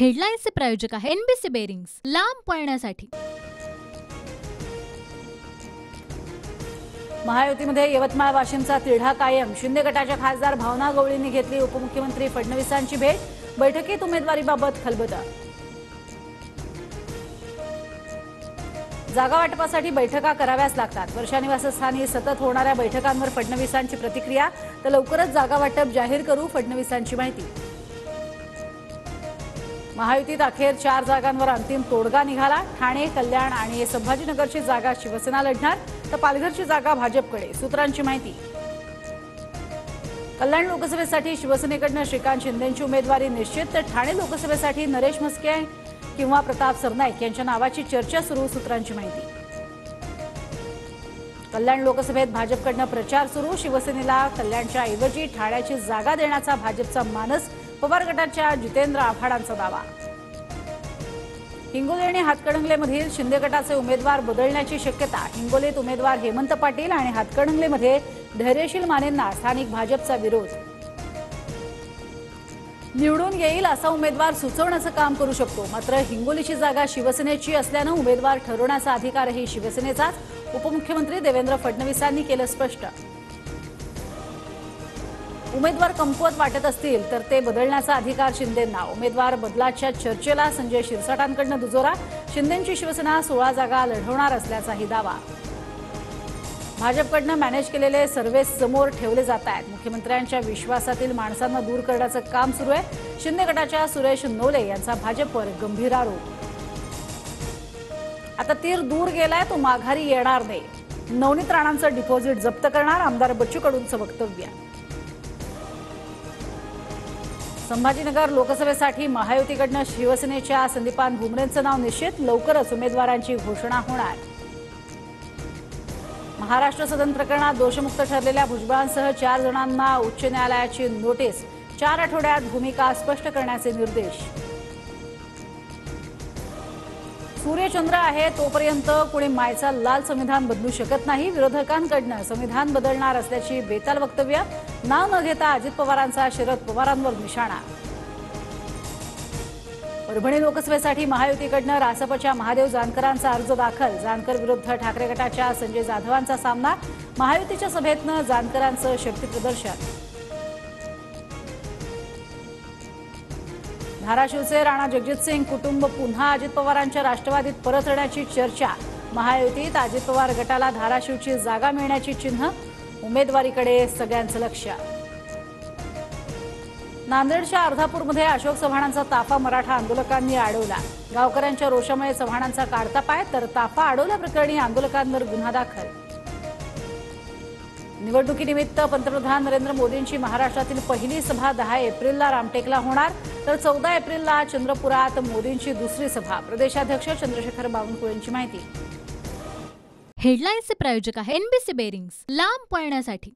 हेडलाईन्सचे प्रायोजक आहे NBC bearings, लांब पळण्यासाठी। महायुतीमध्ये यवतमाळ वाशिमचा तिढा कायम। शिंदे गटाच्या खासदार भावना गवळींनी घेतली उपमुख्यमंत्री फडणवीसांची भेट। बैठकीत उमेदवारीबाबत खलबतं। जागा वाटपासाठी बैठका कराव्याच लागतात। वर्षा निवासस्थानी सतत होणाऱ्या बैठकांवर फडणवीसांची प्रतिक्रिया। तर लवकरच जागा वाटप जाहीर करू, फडणवीसांची माहिती। महायुतीत अखेर 4 जागांवर अंतिम तोडगा निघाला। ठाणे, कल्याण आणि संभाजीनगरची जागा शिवसेना लढणार, तर पालघरची जागा भाजपकडे, सूत्रांची माहिती। कल्याण लोकसभेसाठी शिवसेनेकडून श्रीकांत शिंदेंची उमेदवारी निश्चित, तर ठाणे लोकसभेसाठी नरेश म्हस्के किंवा प्रताप सरनाईक यांच्या नावाची चर्चा सुरू, सूत्रांची माहिती। कल्याण लोकसभेत भाजपकडून प्रचार सुरू। शिवसेनेला कल्याणच्या ऐवजी ठाण्याची जागा देण्याचा भाजपचा मानस, पवार गटाच्या जितेंद्र आव्हाडांचा दावा। हिंगोली आणि हातकणंगलेमधील शिंदे गटाचे उमेदवार बदलण्याची शक्यता। हिंगोलीत उमेदवार हेमंत पाटील आणि हातकणंगलेमध्ये धैर्यशील मानेंना स्थानिक भाजपचा विरोध। निवडून येईल असा उमेदवार सुचवण्याचं काम करू शकतो, मात्र हिंगोलीची जागा शिवसेनेची असल्यानं उमेदवार ठरवण्याचा अधिकारही शिवसेनेचाच, उपमुख्यमंत्री देवेंद्र फडणवीसांनी केलं स्पष्ट। उमेदवार कमकुवत वाटत असतील तर ते बदलण्याचा अधिकार शिंदेंना। उमेदवार बदलाच्या चर्चेला संजय शिरसाटांकडून दुजोरा। शिंदेंची शिवसेना 16 जागा लढवणार असल्याचाही दावा। भाजपकडून मॅनेज केलेले सर्व्हे समोर ठेवले जात आहेत। मुख्यमंत्र्यांच्या विश्वासातील माणसांना दूर करण्याचं काम सुरू आहे। शिंदे गटाच्या सुरेश नवले यांचा भाजपवर गंभीर आरोप। आता तीर दूर गेलाय, तो माघारी येणार नाही। नवनीत राणांचं डिपॉझिट जप्त करणार, आमदार बच्चू कडूंचं वक्तव्य। संभाजीनगर लोकसभेसाठी महायुतीकडून शिवसेनेच्या संदीपान भुमरेंचं नाव निश्चित, लवकरच उमेदवारांची घोषणा होणार। महाराष्ट्र सदन प्रकरणात दोषमुक्त ठरलेल्या भुजबळांसह 4 जणांना उच्च न्यायालयाची नोटीस। 4 आठवड्यात भूमिका स्पष्ट करण्याचे निर्देश। सूर्यचंद्र आहे तोपर्यंत कुणी मायचा लाल संविधान बदलू शकत नाही। विरोधकांकडून संविधान बदलणार असल्याची बेताल वक्तव्य। नाव न घेता अजित पवारांचा शरद पवारांवर निशाणा। परभणी लोकसभेसाठी महायुतीकडून रासपच्या महादेव जानकरांचा अर्ज दाखल। जानकर विरुद्ध ठाकरे गटाच्या संजय जाधवांचा सामना। महायुतीच्या सभेतनं जानकरांचं शक्तीप्रदर्शन। धाराशिवचे राणा जगजितसिंग कुटुंब पुन्हा अजित पवारांच्या राष्ट्रवादीत परत येण्याची चर्चा। महायुतीत अजित पवार गटाला धाराशिवची जागा मिळण्याची चिन्ह। उमेदवारीकडे सगळ्यांचं लक्ष। नांदेडच्या अर्धापूरमध्ये अशोक चव्हाणांचा ताफा मराठा आंदोलकांनी अडवला। गावकऱ्यांच्या रोषामुळे चव्हाणांचा काढता पाय, तर ताफा अडवल्याप्रकरणी आंदोलकांवर गुन्हा दाखल। निवडणुकीनिमित्त पंतप्रधान नरेंद्र मोदींची महाराष्ट्रातील पहिली सभा 10 एप्रिलला रामटेकला होणार, तर 14 एप्रिलला चंद्रपुरात मोदींची दुसरी सभा। प्रदेशाध्यक्ष चंद्रशेखर बावनकुळेंची माहिती। हेडलाईन्सचे प्रायोजक आहे एनबीसी बेरिंग्स, लांब पळण्यासाठी।